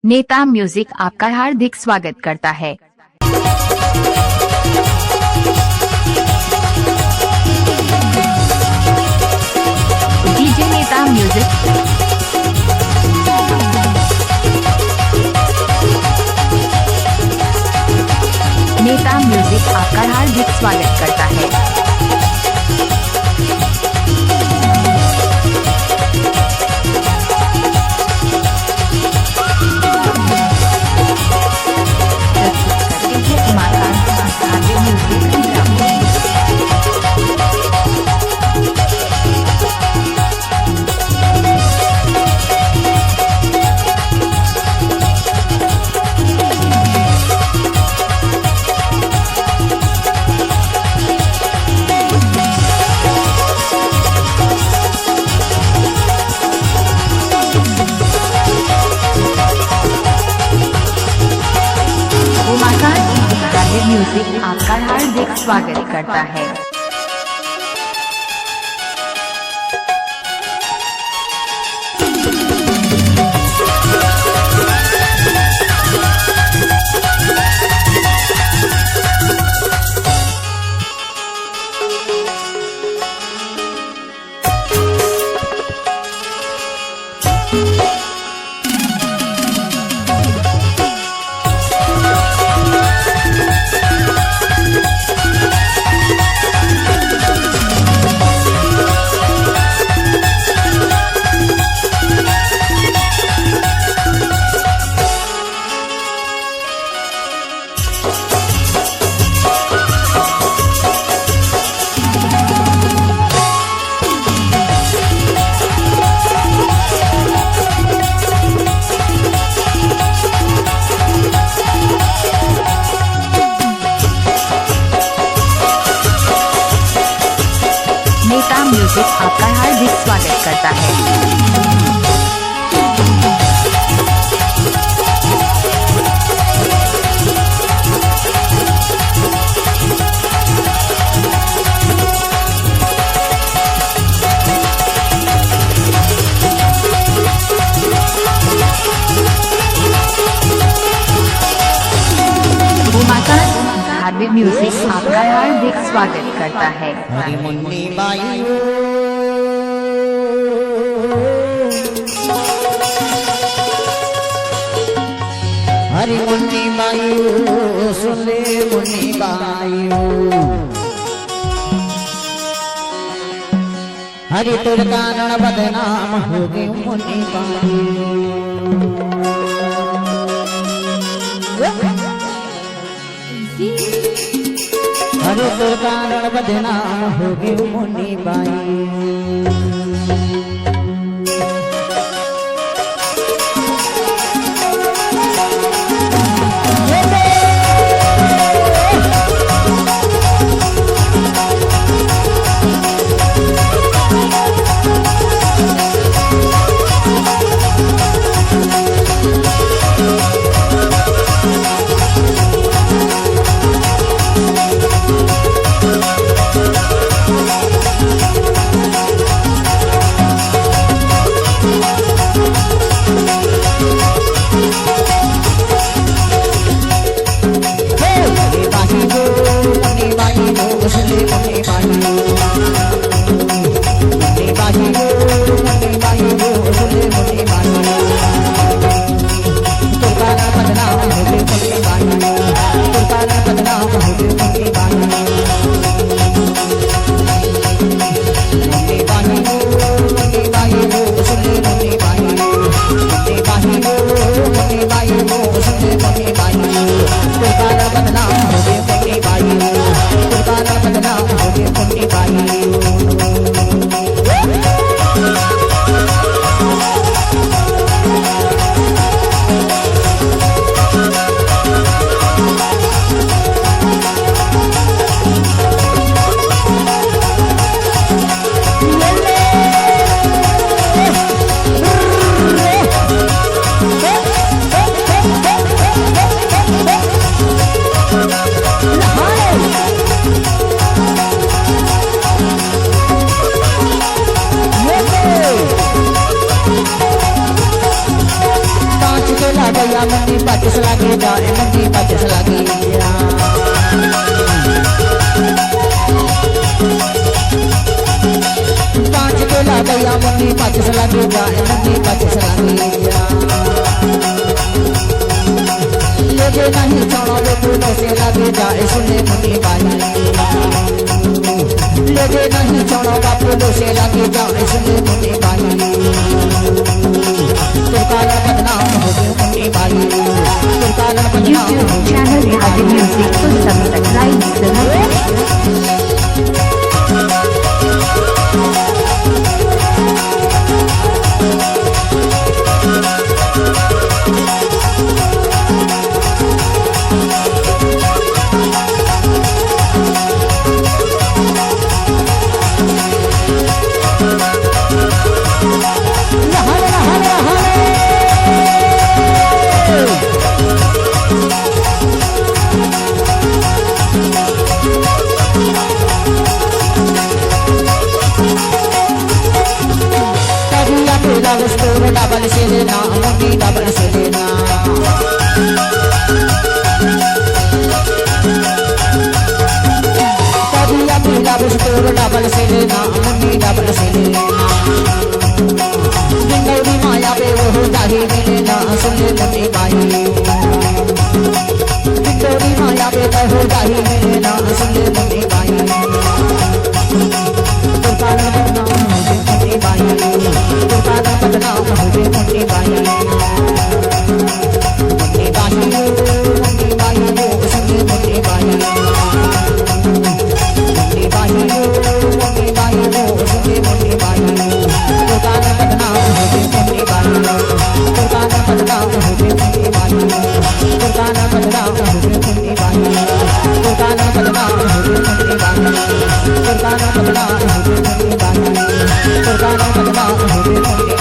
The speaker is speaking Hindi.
नेता म्यूजिक आपका हार्दिक स्वागत करता है। डीजे नेता म्यूजिक। नेता म्यूजिक आपका हार्दिक स्वागत करता है। म्यूजिक आपका हार्दिक स्वागत करता है। नेता म्यूजिक आपका हार्दिक स्वागत करता है। म्यूजिक आपका हार्दिक स्वागत करता है। हरी मुन्नी बाई हरी मुन्नी बाई सुन ले मुन्नी बाई हरी तुर कारण बदनाम होगी मुन्नी बाई हरे तुर कारण बदनाम होगी मुन्नी बाई। गया मुन्नी बचस लागे जाए मुन्नी बचस लागे पांच तोला गया मुन्नी बचस लागे जाए मुन्नी बचस लागे लेके नहीं छोड़ो वे फूलों से लगे जाए सुने मुन्नी बाई लेके नहीं छोड़ो फूलों से लगे जाए सुने मुन्नी बाई तुरकाना बदनाम हो गए मुन्नी बाई तुरकाना बदनाम हो YouTube channel Raja Music को सब्सक्राइब करें। डबल से लेना मुन्नी डबल से लेना कभी अपनी डबल स्टोर डबल से लेना मुन्नी डबल से लेना जिंदगी माया पे वो जाही मिलेना सुन ले मुन्नी बाई जिंदगी माया पे वो जाही मिलेना सुन ले मुन्नी बाई तुरकाना बदनाम हो गए मुन्नी बाई तुरकाना बदनाम हो गए मुन्नी बाई मुन्नी बाई हो सुन ले मुन्नी बाई मुन्नी बाई हो सुन ले मुन्नी बाई तुरकाना बदनाम हो गए मुन्नी बाई तुरकाना बदनाम हो गए मुन्नी बाई तुरकाना बदनाम हो गए मुन्नी बाई तुरकाना बदनाम हो गए मुन्नी बाई तुरकाना बदनाम हो गए मुन्नी बाई तुरकाना बदनाम हो गए मुन्नी